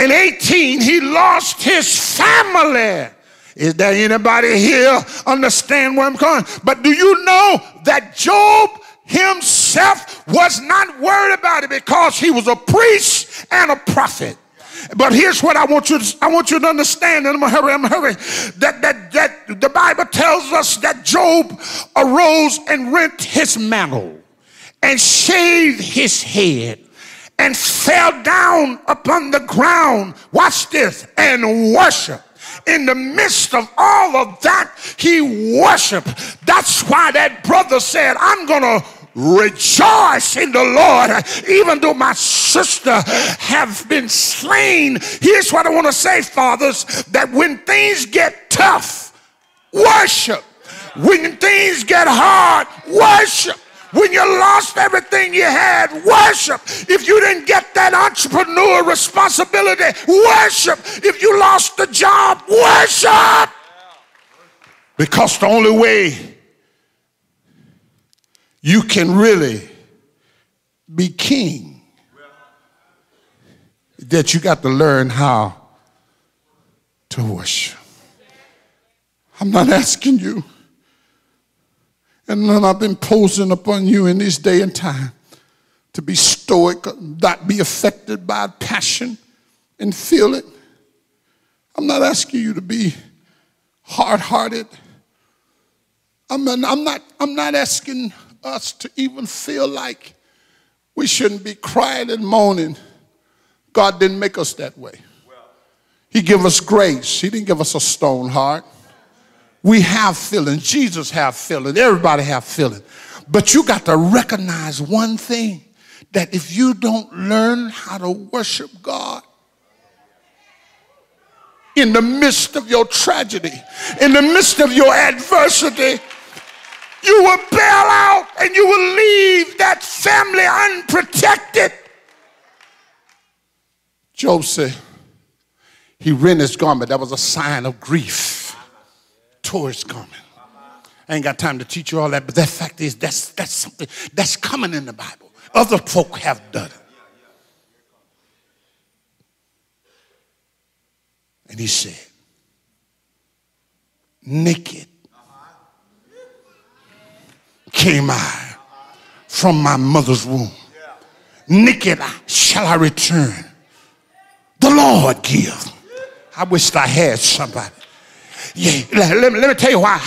In 18, he lost his family. Is there anybody here understand where I'm going? But do you know that Job himself was not worried about it because he was a priest and a prophet? But here's what I want you to understand, and I'm gonna hurry. That the Bible tells us that Job arose and rent his mantle and shaved his head and fell down upon the ground. Watch this, and worshiped. In the midst of all of that, he worshiped. That's why that brother said, I'm gonna rejoice in the Lord even though my sister have been slain. Here's what I want to say, fathers, that when things get tough, worship. When things get hard, worship. When you lost everything you had, worship. If you didn't get that entrepreneur responsibility, worship. If you lost the job, worship. Because the only way you can really be king is that you got to learn how to worship. I'm not asking you, and I've been posing upon you in this day and time to be stoic, not be affected by passion and feel it. I'm not asking you to be hard-hearted. I'm not asking us to even feel like we shouldn't be crying and moaning. God didn't make us that way. He gave us grace. He didn't give us a stone heart. We have feelings. Jesus have feelings. Everybody have feelings. But you got to recognize one thing, that if you don't learn how to worship God in the midst of your tragedy, in the midst of your adversity, you will bail out and you will leave that family unprotected. Job said he rent his garment. That was a sign of grief. Tore his garment. I ain't got time to teach you all that, but that fact is that's something that's coming in the Bible. Other folk have done it. And he said, naked came I from my mother's womb. Naked shall I return. The Lord give. I wished I had somebody. Yeah, let me tell you why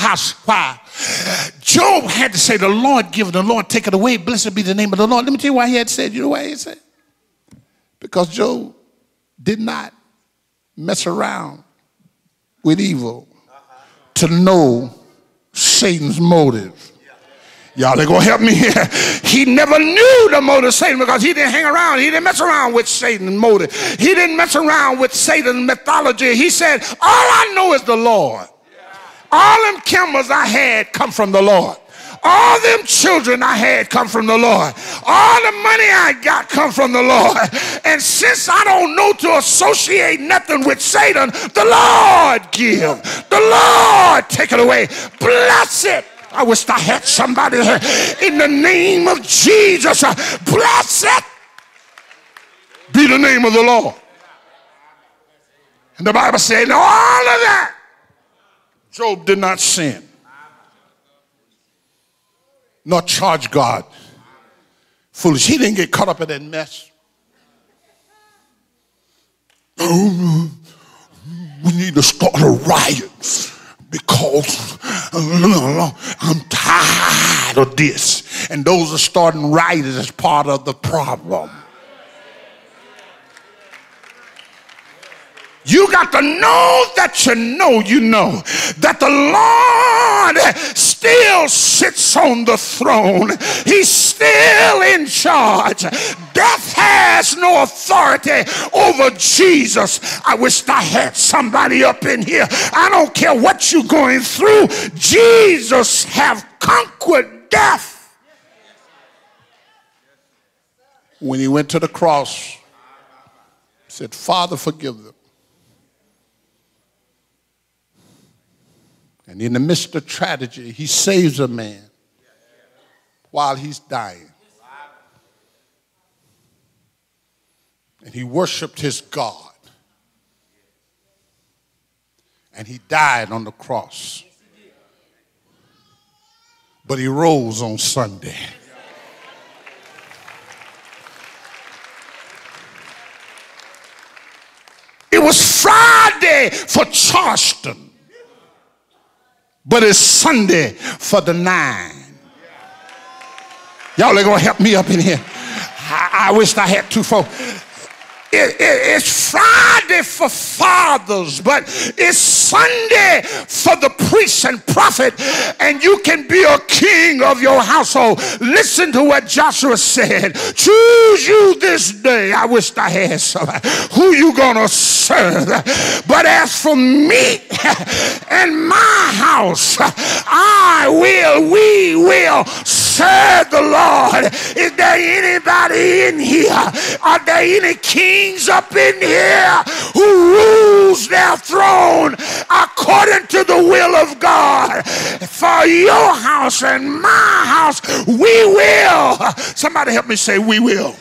Job had to say, the Lord give, the Lord take it away. Blessed be the name of the Lord. Let me tell you why he had said. You know why he said? Because Job did not mess around with evil to know Satan's motive. Y'all ain't gonna help me here. He never knew the motive of Satan because he didn't hang around. He didn't mess around with Satan's motive. He didn't mess around with Satan's mythology. He said, all I know is the Lord. All them camels I had come from the Lord. All them children I had come from the Lord. All the money I got come from the Lord. And since I don't know to associate nothing with Satan, the Lord give. The Lord take it away. Bless it. I wish I had somebody here. In the name of Jesus, blessed be the name of the Lord. And the Bible said, all of that, Job did not sin, nor charge God foolish. He didn't get caught up in that mess. Oh, we need to start a riot because I'm tired of this. And those are starting riots as part of the problem. You got to know that you know that the Lord still sits on the throne. He's still in charge. Death has no authority over Jesus. I wish I had somebody up in here. I don't care what you're going through. Jesus have conquered death. When he went to the cross, he said, Father, forgive them. And in the midst of tragedy, he saves a man while he's dying. And he worshiped his God. And he died on the cross. But he rose on Sunday. It was Friday for Charleston, but it's Sunday for the 9. Y'all are going to help me up in here. I wish I had 2 folks. It's Friday for fathers, but it's Sunday for the priest and prophet, and you can be a king of your household. Listen to what Joshua said. Choose you this day. I wish I had somebody. Who you gonna serve? But as for me and my house, we will serve the Lord. Is there anybody in here? Are there any kings up in here who rules their throne according to the will of God? For your house and my house, we will. Somebody help me say, we will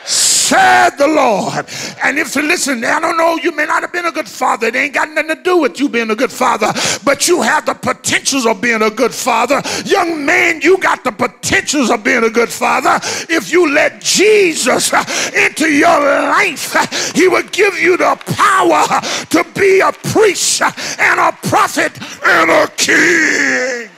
serve the Lord. And if you listen, I don't know, you may not have been a good father. It ain't got nothing to do with you being a good father, but you have the potentials of being a good father. Young man, you got the potentials of being a good father. If you let Jesus into your life, he will give you the power to be a priest and a prophet and a king.